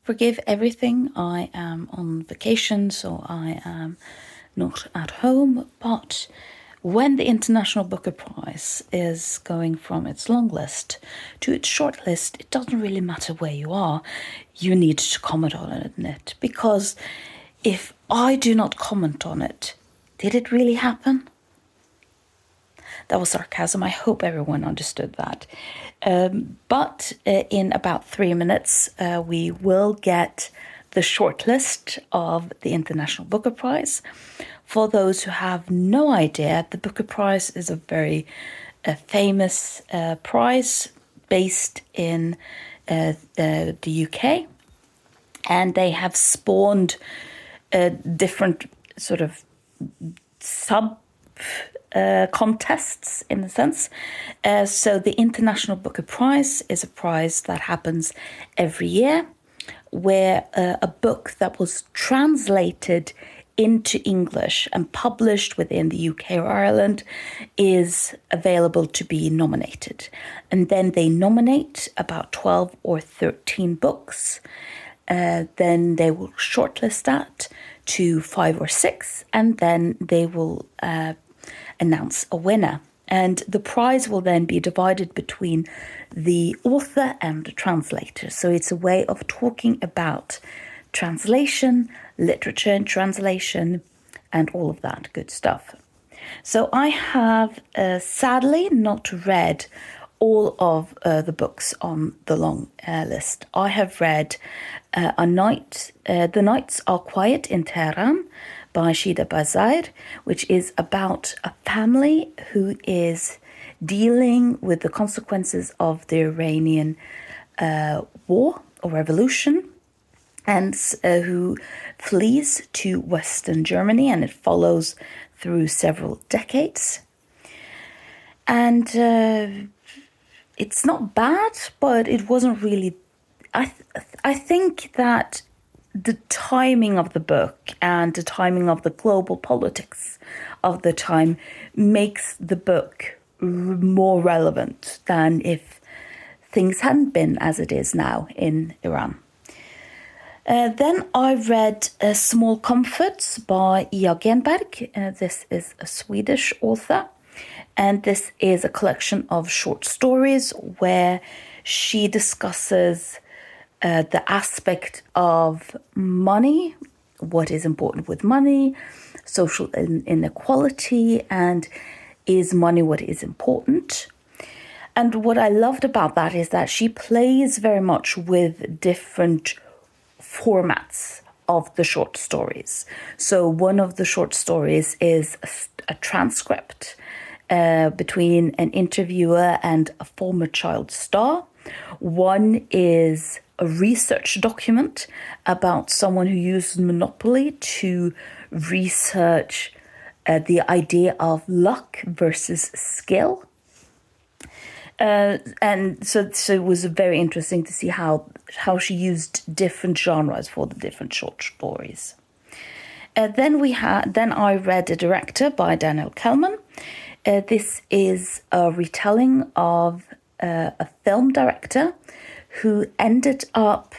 Forgive everything. I am on vacation, so I am not at home. But when the International Booker Prize is going from its long list to its short list, it doesn't really matter where you are. You need to comment on it, because if I do not comment on it, did it really happen? That was sarcasm. I hope everyone understood that. But in about 3 minutes, we will get the shortlist of the International Booker Prize. For those who have no idea, the Booker Prize is a very famous prize based in the UK. And they have spawned different sort of sub contests, in a sense. So the International Booker Prize is a prize that happens every year, where a book that was translated into English and published within the UK or Ireland is available to be nominated. And then they nominate about 12 or 13 books. Then they will shortlist that to 5 or 6, and then they will announce a winner. And the prize will then be divided between the author and the translator. So it's a way of talking about translation, literature and translation, and all of that good stuff. So I have sadly not read all of the books on the long list. I have read The Nights Are Quiet in Tehran by Shida Bazair, which is about a family who is dealing with the consequences of the Iranian war or revolution, and who flees to Western Germany, and it follows through several decades. And it's not bad, but it wasn't really... I think that the timing of the book and the timing of the global politics of the time makes the book more relevant than if things hadn't been as it is now in Iran. Then I read Small Comforts by Ia Genberg. This is a Swedish author, and this is a collection of short stories where she discusses the aspect of money, what is important with money, social inequality, and is money what is important. And what I loved about that is that she plays very much with different formats of the short stories. So one of the short stories is a transcript between an interviewer and a former child star. One is a research document about someone who uses Monopoly to research the idea of luck versus skill. And so it was very interesting to see how she used different genres for the different short stories. Then I read A Director by Daniel Kellman. This is a retelling of a film director who ended up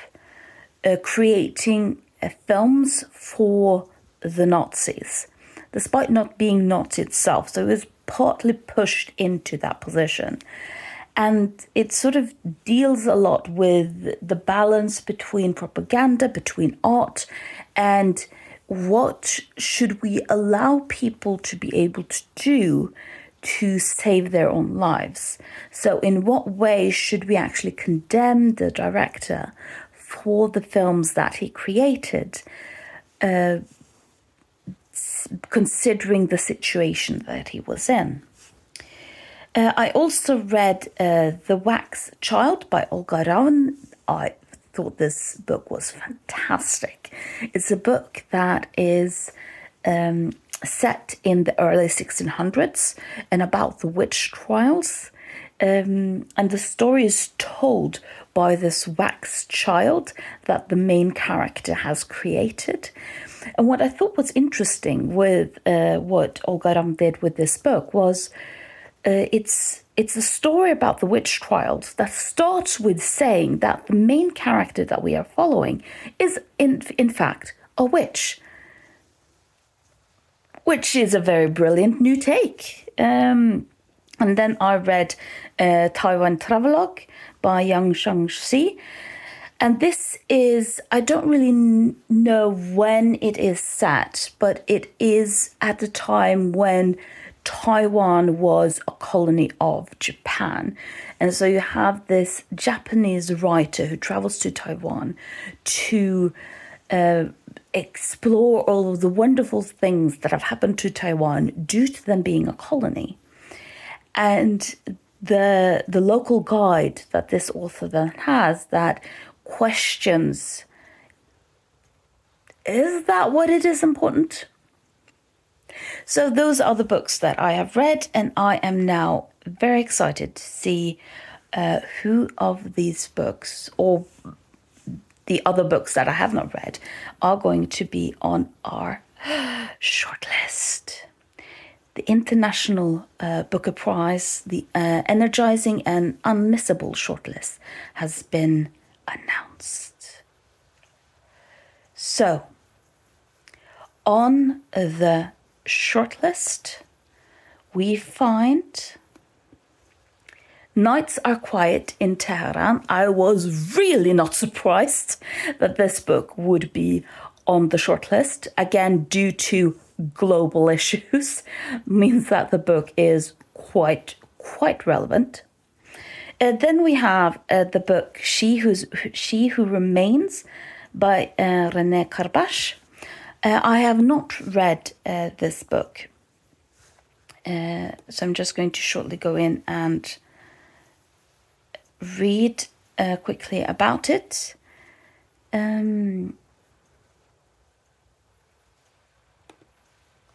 creating films for the Nazis, despite not being Nazi itself. So it was partly pushed into that position. And it sort of deals a lot with the balance between propaganda, between art, and what should we allow people to be able to do to save their own lives. So in what way should we actually condemn the director for the films that he created, considering the situation that he was in? I also read The Wax Child by Olga Ravn. I thought this book was fantastic. It's a book that is set in the early 1600s and about the witch trials. And the story is told by this wax child that the main character has created. And what I thought was interesting with what Olga Ravn did with this book was it's a story about the witch trials that starts with saying that the main character that we are following is in fact a witch, which is a very brilliant new take. And then I read Taiwan Travelogue by Yang Shang-Shi. And this is, I don't really know when it is set, but it is at the time when Taiwan was a colony of Japan. And so you have this Japanese writer who travels to Taiwan to explore all of the wonderful things that have happened to Taiwan due to them being a colony. And the local guide that this author then has that questions, is that what it is important? So those are the books that I have read, and I am now very excited to see who of these books, or the other books that I have not read, are going to be on our shortlist. The International Booker Prize, the energizing and unmissable shortlist, has been announced. So, on the shortlist, we find Nights Are Quiet in Tehran. I was really not surprised that this book would be on the shortlist, again due to global issues, means that the book is quite relevant. Then we have the book She Who Remains by René Karbash. I have not read this book, so I'm just going to shortly go in and read quickly about it.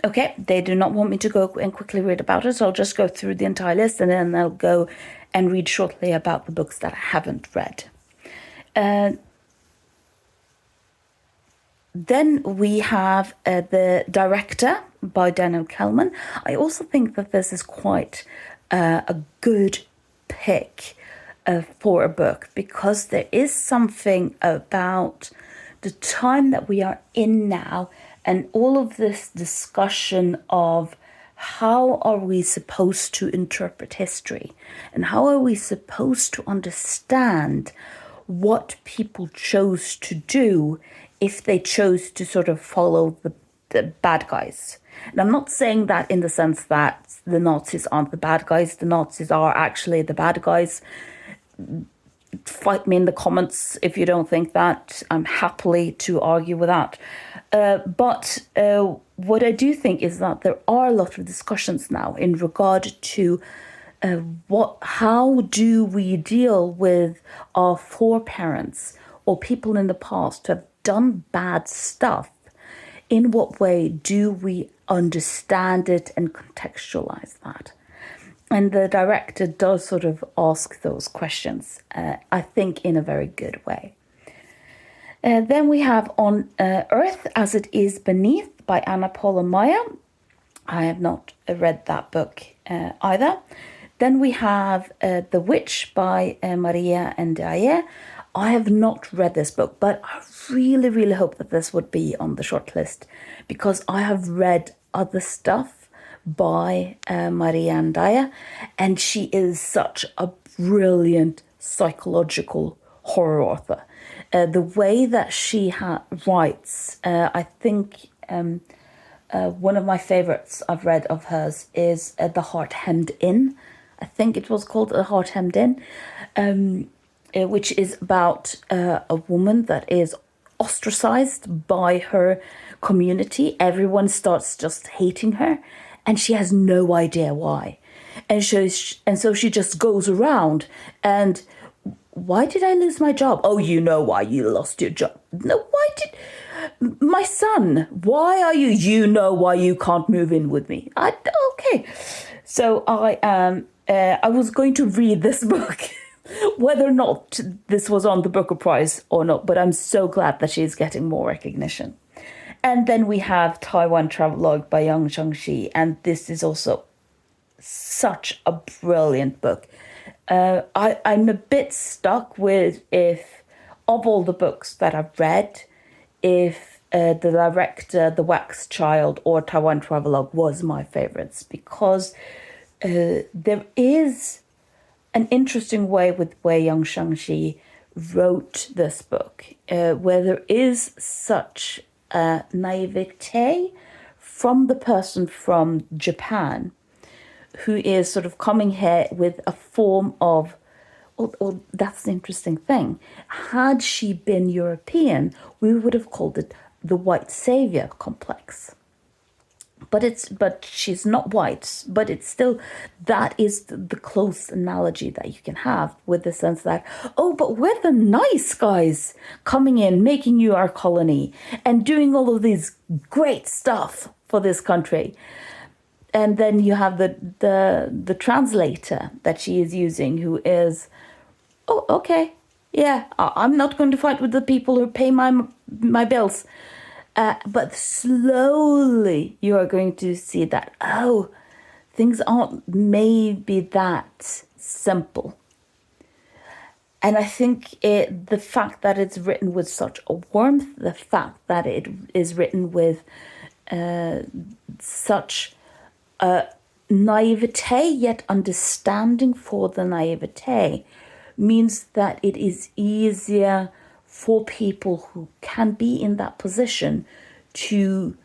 Okay, they do not want me to go and quickly read about it, so I'll just go through the entire list and then I'll go and read shortly about the books that I haven't read. Then we have The Director by Daniel Kellman. I also think that this is quite a good pick for a book, because there is something about the time that we are in now and all of this discussion of how are we supposed to interpret history and how are we supposed to understand what people chose to do if they chose to sort of follow the bad guys. And I'm not saying that in the sense that the Nazis aren't the bad guys. The Nazis are actually the bad guys. Fight me in the comments if you don't think that. I'm happily to argue with that. But what I do think is that there are a lot of discussions now in regard to how do we deal with our foreparents or people in the past who have done bad stuff. In what way do we understand it and contextualize that? And the director does sort of ask those questions, I think, in a very good way. Then we have On Earth as It Is Beneath by Anna Paula Maya. I have not read that book either. Then we have The Witch by Maria Ndiaye. I have not read this book, but I really, really hope that this would be on the shortlist, because I have read other stuff by Maria Ndiaye, and she is such a brilliant psychological horror author. The way that she writes, I think one of my favorites I've read of hers is The Heart Hemmed In. I think it was called The Heart Hemmed In, which is about a woman that is ostracized by her community. Everyone starts just hating her, and she has no idea why. And so she just goes around and, why did I lose my job? Oh, you know why you lost your job. No, why did... My son, why are you... You know why you can't move in with me. Okay. So I was going to read this book, whether or not this was on the Booker Prize or not, but I'm so glad that she's getting more recognition. And then we have Taiwan Travelogue by Yang Shang-Shi, and this is also such a brilliant book. I'm a bit stuck with, if of all the books that I've read, if the director, The Wax Child, or Taiwan Travelogue was my favorites, because there is an interesting way with Wei Yang Shangxi wrote this book, where there is such naivete from the person from Japan who is sort of coming here with a form of, well, that's the interesting thing. Had she been European, we would have called it the white savior complex. But she's not white, but it's still, that is the close analogy that you can have, with the sense that, oh, but we're the nice guys coming in, making you our colony and doing all of these great stuff for this country. And then you have the translator that she is using, who is, oh, okay, yeah, I'm not going to fight with the people who pay my bills. But slowly you are going to see that, oh, things aren't maybe that simple. And I think the fact that it's written with such a warmth, the fact that it is written with such naivete, yet understanding for the naivete, means that it is easier for people who can be in that position to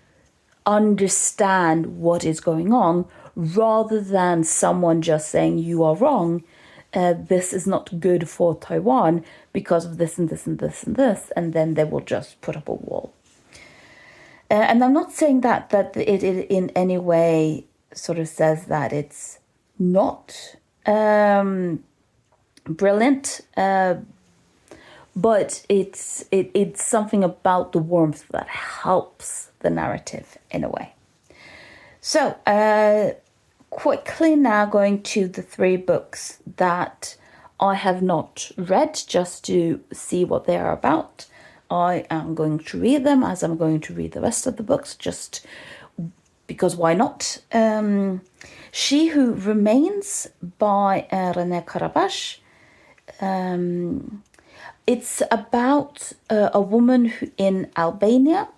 understand what is going on, rather than someone just saying, you are wrong, this is not good for Taiwan because of this and this and this and this, and then they will just put up a wall. And I'm not saying that it in any way sort of says that it's not brilliant, but it's something about the warmth that helps the narrative in a way. So quickly now going to the 3 books that I have not read, just to see what they are about. I am going to read them as I'm going to read the rest of the books, just because why not? She Who Remains by René Carabache. It's about a woman in Albania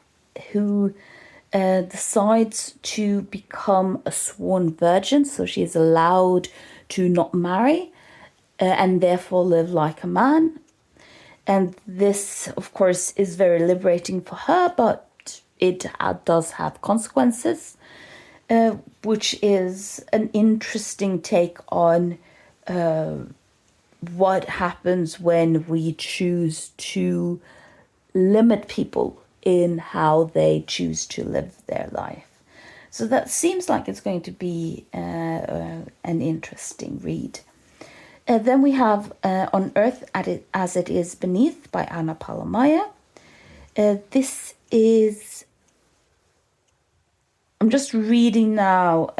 who decides to become a sworn virgin, so she is allowed to not marry and therefore live like a man. And this, of course, is very liberating for her, but it does have consequences, which is an interesting take on what happens when we choose to limit people in how they choose to live their life. So that seems like it's going to be an interesting read. Then we have On Earth as It Is Beneath by Anna Palamaya. This is, I'm just reading now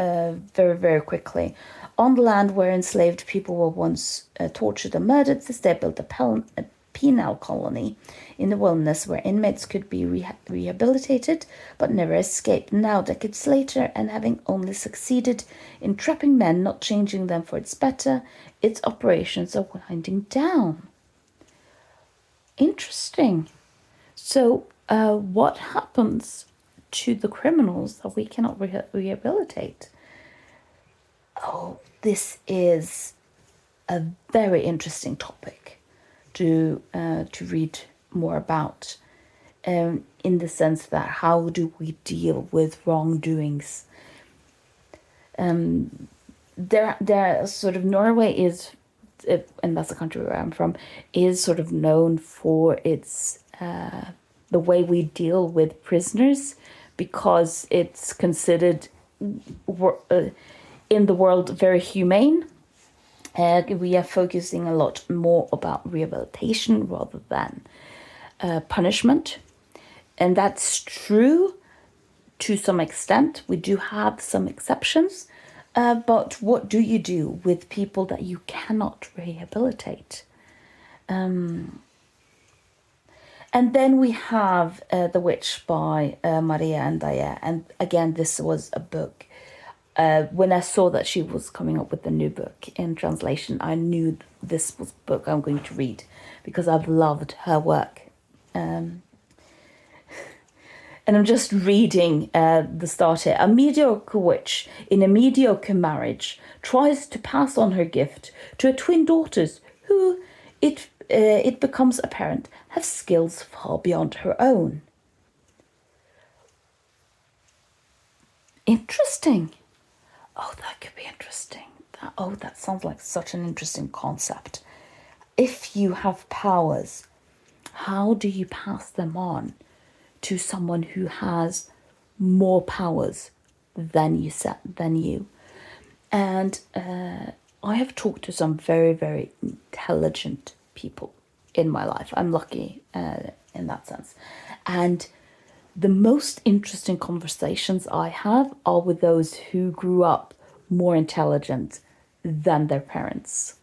very, very quickly. On the land where enslaved people were once tortured and murdered, they built a penal colony in the wilderness where inmates could be rehabilitated but never escape. Now, decades later, and having only succeeded in trapping men, not changing them for its better, its operations are winding down. Interesting. So, what happens to the criminals that we cannot rehabilitate? Oh, this is a very interesting topic to read more about, in the sense that how do we deal with wrongdoings? There sort of, Norway is, and that's the country where I'm from, is sort of known for its the way we deal with prisoners, because it's considered in the world very humane. We are focusing a lot more about rehabilitation rather than punishment. And that's true to some extent. We do have some exceptions. But what do you do with people that you cannot rehabilitate? And then we have The Witch by Maria Ndaye. And again, this was a book when I saw that she was coming up with a new book in translation, I knew this was a book I'm going to read because I've loved her work. And I'm just reading the start here. A mediocre witch in a mediocre marriage tries to pass on her gift to her twin daughters who, it becomes apparent, have skills far beyond her own. Interesting. Oh, that could be interesting. That sounds like such an interesting concept. If you have powers, how do you pass them on to someone who has more powers than you? And I have talked to some very, very intelligent people in my life. I'm lucky in that sense. And the most interesting conversations I have are with those who grew up more intelligent than their parents.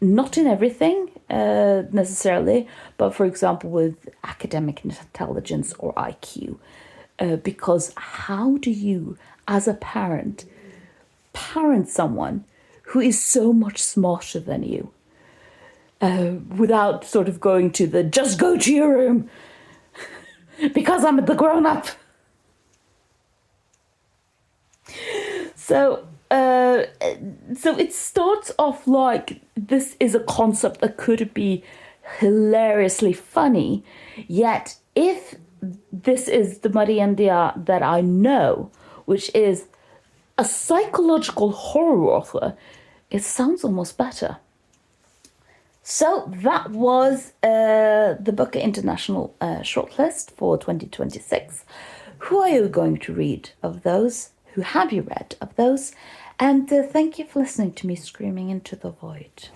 Not in everything necessarily, but for example with academic intelligence or IQ. Because how do you, as a parent someone who is so much smarter than you without sort of going to the just go to your room because I'm the grown-up. So it starts off like this is a concept that could be hilariously funny, yet if this is the Maria India that I know, which is a psychological horror author, it sounds almost better. So that was the Booker International shortlist for 2026. Who are you going to read of those? Who have you read of those? And thank you for listening to me screaming into the void.